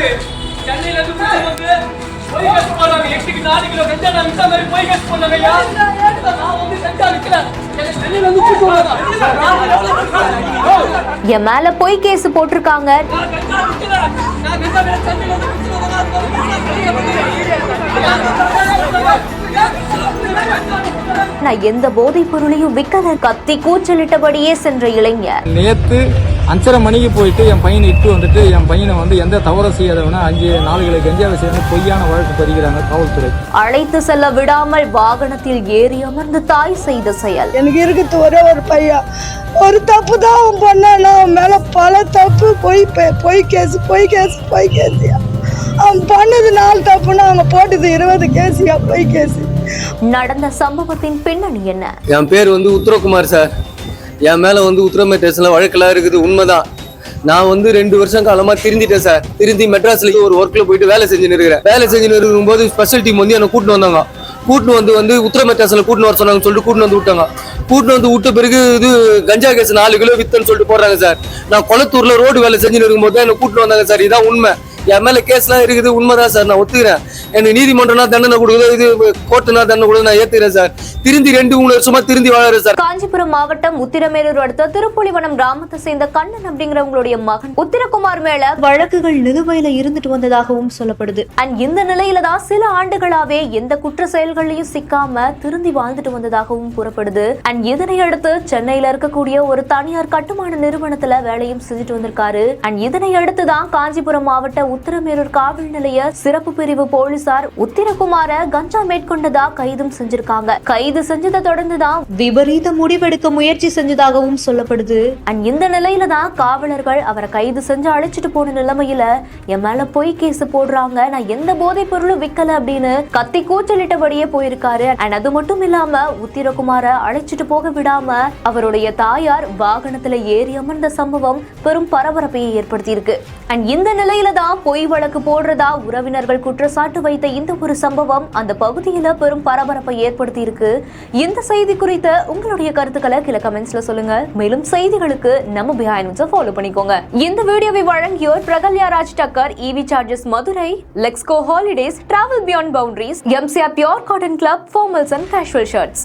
இருக்கு. சென்னையில இருந்து வந்து போய் கேஸ் போறாங்க. 8க்கு 4 கிலோ கஞ்சா நான் வித்த மாதிரி போய் கேஸ் பண்ணாங்க. நான் வந்து கஞ்சா விக்கல. சென்னையில இருந்து கூட்டு வராங்க. என் மேல போய் கேஸ் போட்டிருக்காங்க. நான் கஞ்சா விக்கல. நான் கஞ்சா சென்னையில இருந்து நான் எந்த போதைப் பொருளையும் விக்கல. கத்தி கூச்சலிட்டபடியே சென்ற இளைஞர் நேத்து 5:30 மணிக்கு போயிட்டு என் பையனை இட்டு வந்துட்டு என் பையனை வந்து எந்த தவறும் செய்யாதவனா 5-4 கிலோ கஞ்சாவை சேர்ந்து பொய்யான வழக்கு பதிக்கிறாங்க காவல்துறை. அழைத்து செல்ல விடாமல் வாகனத்தில் ஏறி அமர்ந்து தாய் செய்த செயல். எனக்கு இருக்குது ஒரே ஒரு பையன். ஒரு தப்பு தான் அவன் பண்ணானா, அவன் மேல பல தப்பு. பொய் கேஸ் அவன் பண்ணது 4 தப்புன்னா அவங்க போட்டது 20 கேஸியா பொய் கேஸ். நடந்த சம்பவத்தின் பின்னணி என்ன? என் பேர் வந்து உத்தரகுமார் சார். என் மேல வந்து உத்தரமே ஸ்டேஷன்ல வழக்கெல்லாம் இருக்குது. உண்மைதான். நான் வந்து 2 வருஷம் காலமா திருந்திட்டேன் சார். திருந்தி மெட்ராஸ்ல ஒரு ஒர்க்ல போயிட்டு வேலை செஞ்சுன்னு இருக்கிறேன். வேலை செஞ்சுன்னு இருக்கும்போது ஸ்பெஷல் டீம் வந்து என்னை கூட்டின்னு வந்தாங்க. கூட்டின்னு வந்து உத்தரமே ஸ்டேஷன்ல கூட்டின்னு வர சொன்னாங்கன்னு சொல்லிட்டு கூட்டின்னு வந்து விட்டாங்க. கூட்டின்னு வந்து விட்ட பிறகு இது கஞ்சா கேஸ் 4 கிலோ வித்தன்னு சொல்லிட்டு போடுறாங்க சார். நான் கொளத்தூர்ல ரோடு வேலை செஞ்சுன்னு இருக்கும்போது தான் என்னை கூட்டின்னு வந்தாங்க சார். இதான் உண்மை. என் மேல கேஸ்லாம் இருக்குது. உண்மைதான் சார். நான் ஒத்துக்கிறேன். எனக்கு நீதிமன்றம்னா தண்டனை கொடுக்குது, இது கோர்ட்டுனா தண்டனை கொடுக்குது. நான் ஏத்துக்கிறேன் சார். திருந்தி 2-3 வருஷமா திருந்தி வாழறேன் சார். காஞ்சிபுரம் மாவட்டம் உத்திரமேரூர் அடுத்த திருப்புலிவனம் கிராமத்தை சேர்ந்த கண்ணன் அப்படிங்கிறவங்களுடைய மகன் உத்திரகுமார் மேல வழக்குகள் நிலுவையில இருந்துட்டு வந்ததாகவும் சொல்லப்படுது. அண்ட் இந்த நிலையில தான் சில ஆண்டுகளாவே எந்த குற்ற செயல்களையும் சிக்காம திருந்தி வாழ்ந்துட்டு வந்ததாகவும் கூறப்படுது. அண்ட் இதனை அடுத்து சென்னையில இருக்கக்கூடிய ஒரு தனியார் கட்டுமான நிறுவனத்துல வேலையும் செஞ்சுட்டு வந்திருக்காரு. அண்ட் இதனை அடுத்துதான் காஞ்சிபுரம் மாவட்ட உத்திரமேரூர் காவல் நிலைய சிறப்பு பிரிவு போலீசார் உத்திரகுமார கஞ்சா மேற்கொண்டதா கைதும் செஞ்சிருக்காங்க. கைது செஞ்சதை தொடர்ந்துதான் விபரீத முடிவெடுக்க முயற்சி செஞ்சதாகவும் சொல்லப்படுது. அண்ட் இந்த நிலையில தான் காவலர்கள் அவரை கைது செஞ்சு அழைச்சிட்டு போன நிலைமையில என் மேல பொய் கேஸ் போடுறாங்க, நான் எந்த போதைப் பொருளும் விக்கல அப்படின்னு கத்தி கூச்சலிட்டபடியே போயிருக்காரு. அண்ட் அது மட்டும் இல்லாம உத்திரகுமார அழைச்சிட்டு போக விடாம அவருடைய தாயார் வாகனத்துல ஏறி அமர்ந்த சம்பவம் பெரும் பரபரப்பையை ஏற்படுத்தி இருக்கு. அண்ட் இந்த நிலையில தான் பொய் வழக்கு போடுறதா உறவினர்கள் குற்றச்சாட்டு வைத்த இந்த ஒரு சம்பவம் அந்த பகுதியில பெரும் பரபரப்பை ஏற்படுத்தி இருக்கு. இந்த செய்தி குறித்த உங்களுடைய கருத்துக்களை கீழே கமெண்ட்ஸ்ல சொல்லுங்க. மேலும் செய்திகளுக்கு நம்ம பிஹைண்ட் நியூஸை ஃபாலோ பண்ணிக்கோங்க. இந்த வீடியோவை வழங்கியோர் பிரகல்யா ராஜ் டக்கர், EV chargers Madurai, Lexco holidays, travel beyond boundaries, MCR pure cotton club, formals and casual shirts.